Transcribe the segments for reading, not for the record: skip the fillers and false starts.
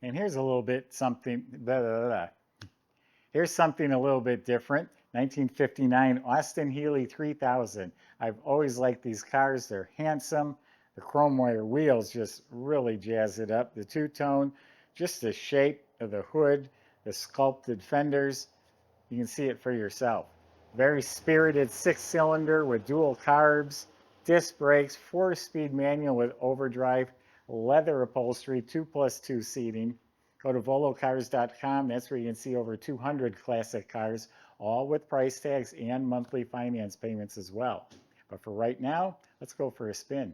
And here's a little bit something, blah, blah, blah. Here's something a little bit different. 1959 Austin Healey 3000. I've always liked these cars. They're handsome. The chrome wire wheels just really jazz it up. The two-tone, just the shape of the hood, the sculpted fenders, you can see it for yourself. Very spirited six-cylinder with dual carbs, disc brakes, four-speed manual with overdrive, leather upholstery, 2+2 seating. Go to volocars.com. That's where you can see over 200 classic cars, all with price tags and monthly finance payments as well. But for right now, let's go for a spin.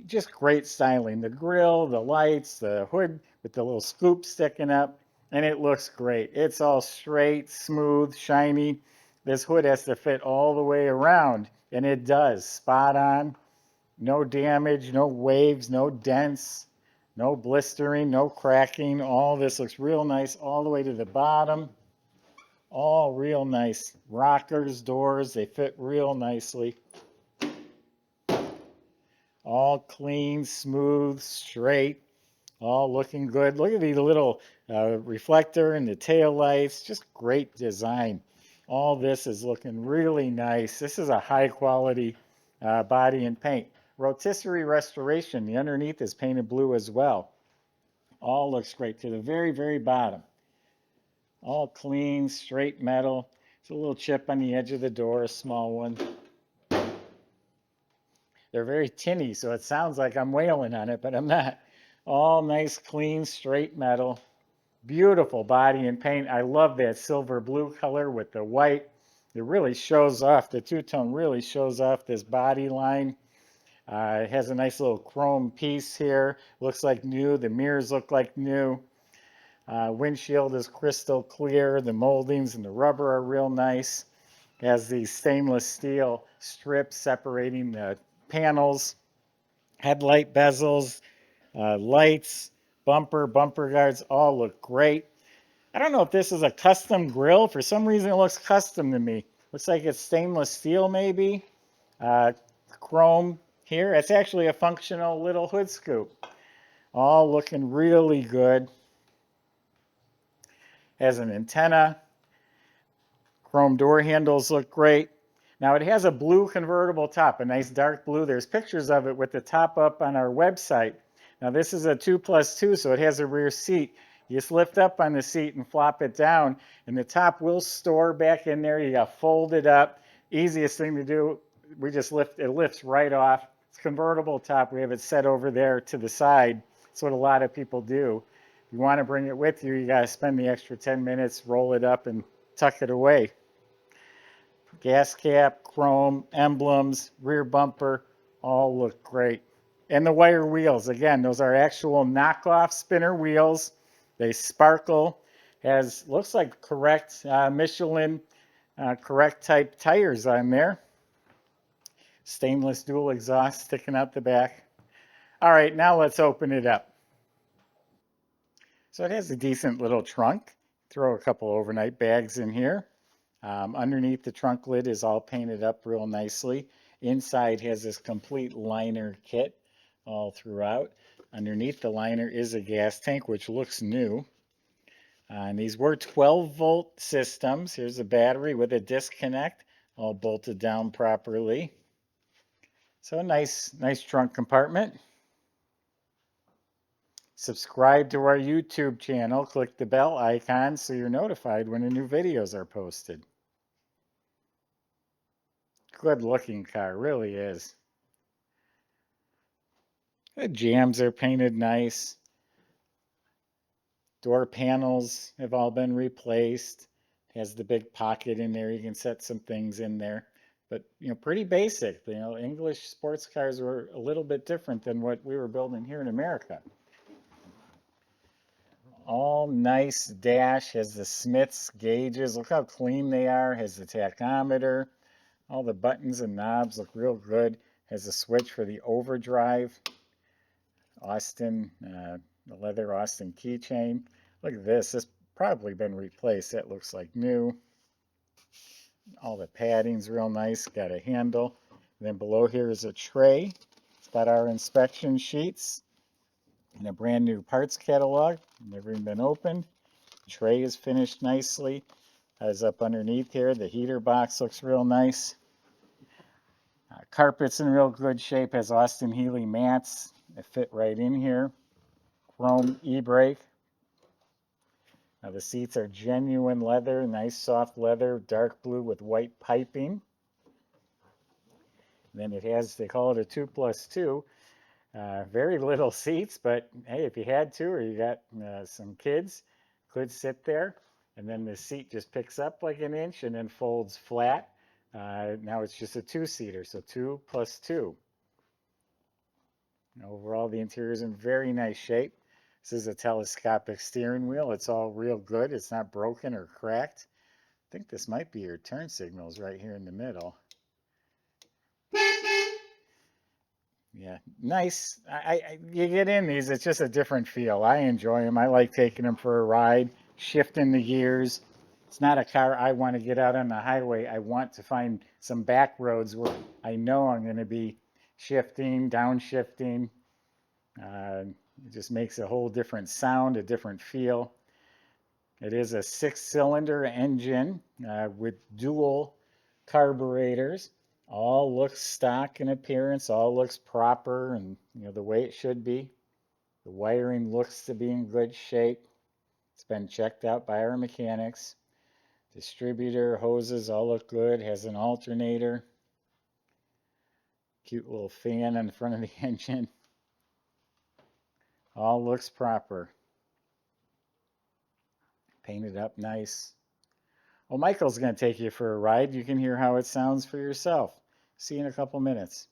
Just great styling. The grille, the lights, the hood with the little scoop sticking up, and it looks great. It's all straight, smooth, shiny. This hood has to fit all the way around, and it does. Spot on. No damage, no waves, no dents, no blistering, no cracking. All this looks real nice all the way to the bottom. All real nice. Rockers, doors, they fit real nicely. All clean, smooth, straight, all looking good. Look at the little reflector and the tail lights. Just great design. All this is looking really nice. This is a high quality body and paint. Rotisserie restoration. The underneath is painted blue as well. All looks great to the very, very bottom. All clean, straight metal. There's a little chip on the edge of the door, a small one. They're very tinny, so it sounds like I'm wailing on it, but I'm not. All nice, clean, straight metal. Beautiful body and paint. I love that silver blue color with the white. It really shows off, the two-tone really shows off this body line. It has a nice little chrome piece here. Looks like new. The mirrors look like new. Windshield is crystal clear. The moldings and the rubber are real nice. It has these stainless steel strips separating the panels, headlight bezels, lights, bumper guards, all look great. I don't know if this is a custom grille. For some reason, it looks custom to me. Looks like it's stainless steel, maybe. Chrome here. It's actually a functional little hood scoop. All looking really good. Has an antenna. Chrome door handles look great. Now it has a blue convertible top, a nice dark blue. There's pictures of it with the top up on our website. Now this is a 2+2, so it has a rear seat. You just lift up on the seat and flop it down, and the top will store back in there. You got folded up. Easiest thing to do, we just lift, it lifts right off. It's convertible top. We have it set over there to the side. That's what a lot of people do. If you want to bring it with you, you got to spend the extra 10 minutes, roll it up, and tuck it away. Gas cap, chrome, emblems, rear bumper, all look great. And the wire wheels, again, those are actual knockoff spinner wheels. They sparkle, has, looks like correct Michelin, correct type tires on there. Stainless dual exhaust sticking out the back. All right, now let's open it up. So it has a decent little trunk. Throw a couple overnight bags in here. Underneath the trunk lid is all painted up real nicely. Inside has this complete liner kit all throughout. Underneath the liner is a gas tank, which looks new. And these were 12-volt systems. Here's a battery with a disconnect, all bolted down properly. So a nice trunk compartment. Subscribe to our YouTube channel. Click the bell icon so you're notified when the new videos are posted. Good looking car, really is. The jambs are painted nice. Door panels have all been replaced. Has the big pocket in there. You can set some things in there. But, you know, pretty basic. You know, English sports cars were a little bit different than what we were building here in America. All nice dash. Has the Smith's gauges. Look how clean they are. Has the tachometer. All the buttons and knobs look real good. Has a switch for the overdrive. Austin, the leather Austin keychain. Look at this. This probably been replaced. That looks like new. All the padding's real nice. Got a handle. And then below here is a tray. It's got our inspection sheets. And a brand new parts catalog, never even been opened. The tray is finished nicely. As up underneath here, the heater box looks real nice. Carpet's in real good shape, has Austin Healey mats that fit right in here. Chrome e-brake. Now the seats are genuine leather, nice soft leather, dark blue with white piping. And then it has, they call it a 2+2. Very little seats, but hey, if you had to or you got some kids, could sit there. And then the seat just picks up like an inch and then folds flat. Now it's just a 2-seater, so 2+2. Overall, the interior is in very nice shape. This is a telescopic steering wheel. It's all real good. It's not broken or cracked. I think this might be your turn signals right here in the middle. Yeah, nice. You get in these, it's just a different feel. I enjoy them. I like taking them for a ride, shifting the gears. It's not a car I want to get out on the highway. I want to find some back roads where I know I'm going to be shifting, downshifting. It just makes a whole different sound, a different feel. It is a 6-cylinder engine with dual carburetors. All looks stock in appearance, all looks proper and the way it should be. The wiring looks to be in good shape. It's been checked out by our mechanics. Distributor, hoses all look good. Has an alternator. Cute little fan in front of the engine. All looks proper. Painted up nice. Well, Michael's going to take you for a ride. You can hear how it sounds for yourself. See you in a couple minutes.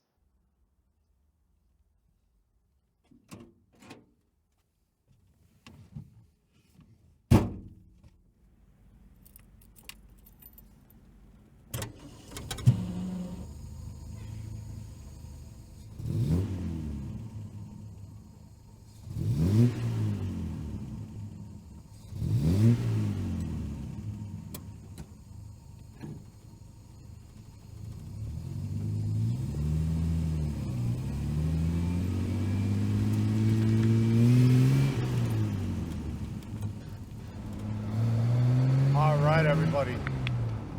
All right, everybody.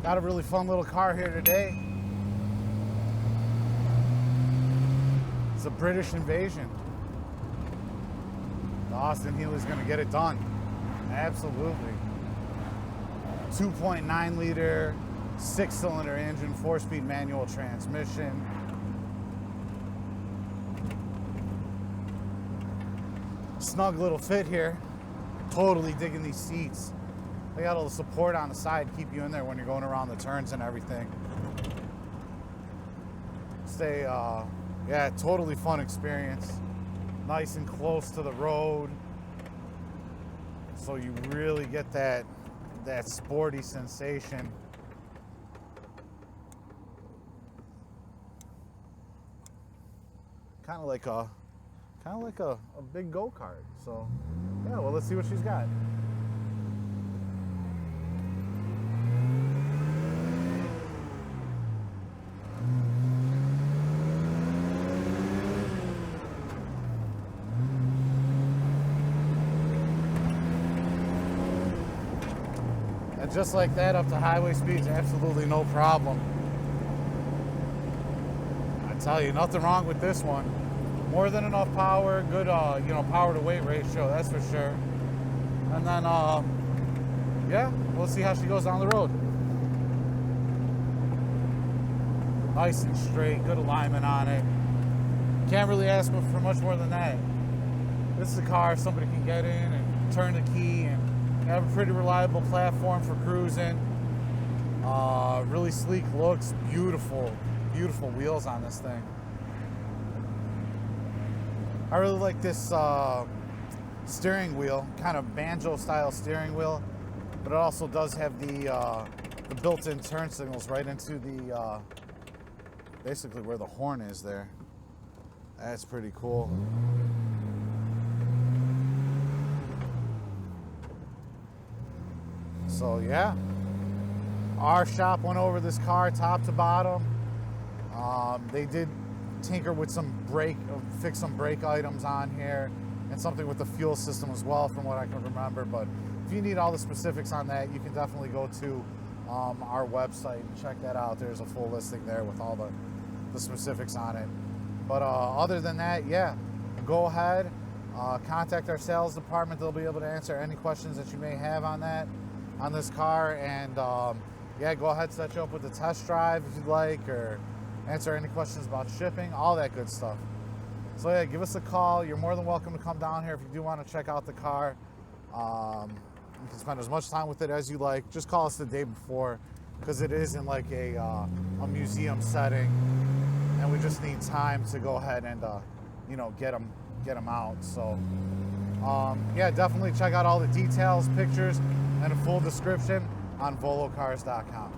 Got a really fun little car here today. It's a British invasion. The Austin Healey's gonna get it done. Absolutely. 2.9 liter, 6-cylinder engine, 4-speed manual transmission. Snug little fit here. Totally digging these seats. They got all the support on the side, keep you in there when you're going around the turns and everything. Yeah, totally fun experience. Nice and close to the road. So you really get that sporty sensation. Kind of like a big go-kart. So yeah, well, let's see what she's got. And just like that, up to highway speeds, absolutely no problem. I tell you, nothing wrong with this one. More than enough power, good, power to weight ratio, that's for sure. And then, yeah, we'll see how she goes down the road. Nice and straight, good alignment on it. Can't really ask for much more than that. This is a car somebody can get in and turn the key and have a pretty reliable platform for cruising. Really sleek looks, beautiful wheels on this thing. I really like this steering wheel, kind of banjo style steering wheel, but it also does have the built-in turn signals right into the basically where the horn is there. That's pretty cool. So yeah, our shop went over this car top to bottom. They did tinker with fix some brake items on here. and something with the fuel system as well, from what I can remember. But if you need all the specifics on that, you can definitely go to our website and check that out. There's a full listing there with all the specifics on it. But other than that, yeah, go ahead, contact our sales department. They'll be able to answer any questions that you may have on this car. And yeah, go ahead, set you up with a test drive if you'd like, or answer any questions about shipping, all that good stuff. So yeah, give us a call. You're more than welcome to come down here if you do want to check out the car. You can spend as much time with it as you like. Just call us the day before, because it is in like a museum setting, and we just need time to go ahead and you know, get them out. So yeah, definitely check out all the details, pictures, and a full description on volocars.com.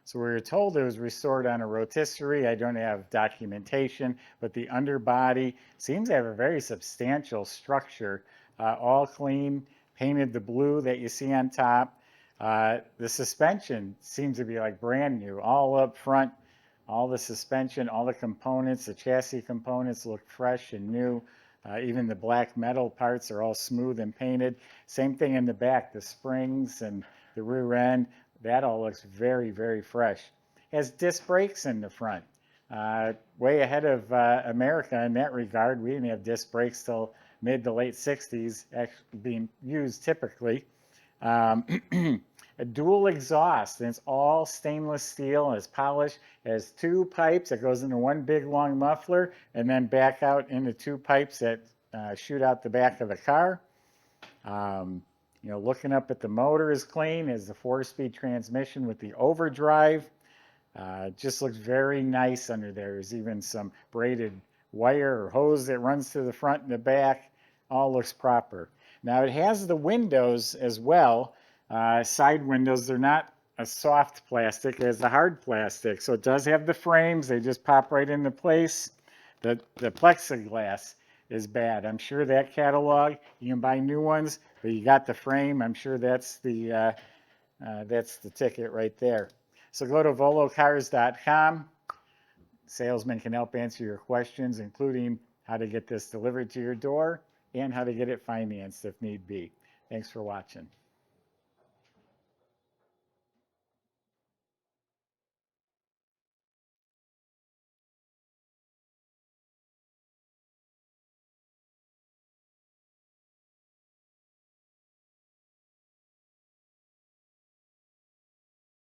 So we were told it was restored on a rotisserie. I don't have documentation, but the underbody seems to have a very substantial structure, all clean, painted the blue that you see on top. The suspension seems to be like brand new, all up front, all the suspension, all the components, the chassis components look fresh and new. Even the black metal parts are all smooth and painted. Same thing in the back, the springs and the rear end. That all looks very, very fresh. It has disc brakes in the front. Way ahead of America in that regard. We didn't have disc brakes till mid to late 60s, actually being used typically. A dual exhaust, and it's all stainless steel, and it's polished. It has two pipes that goes into one big long muffler, and then back out into two pipes that shoot out the back of the car. You know, looking up at the motor is clean, is the 4-speed transmission with the overdrive. Just looks very nice under there. There's even some braided wire or hose that runs to the front and the back. All looks proper. Now it has the windows as well, side windows. They're not a soft plastic, it has the hard plastic. So it does have the frames, they just pop right into place. The plexiglass is bad. I'm sure that catalog, you can buy new ones, but you got the frame. I'm sure that's the ticket right there. So go to volocars.com. Salesman can help answer your questions, including how to get this delivered to your door and how to get it financed if need be. Thanks for watching.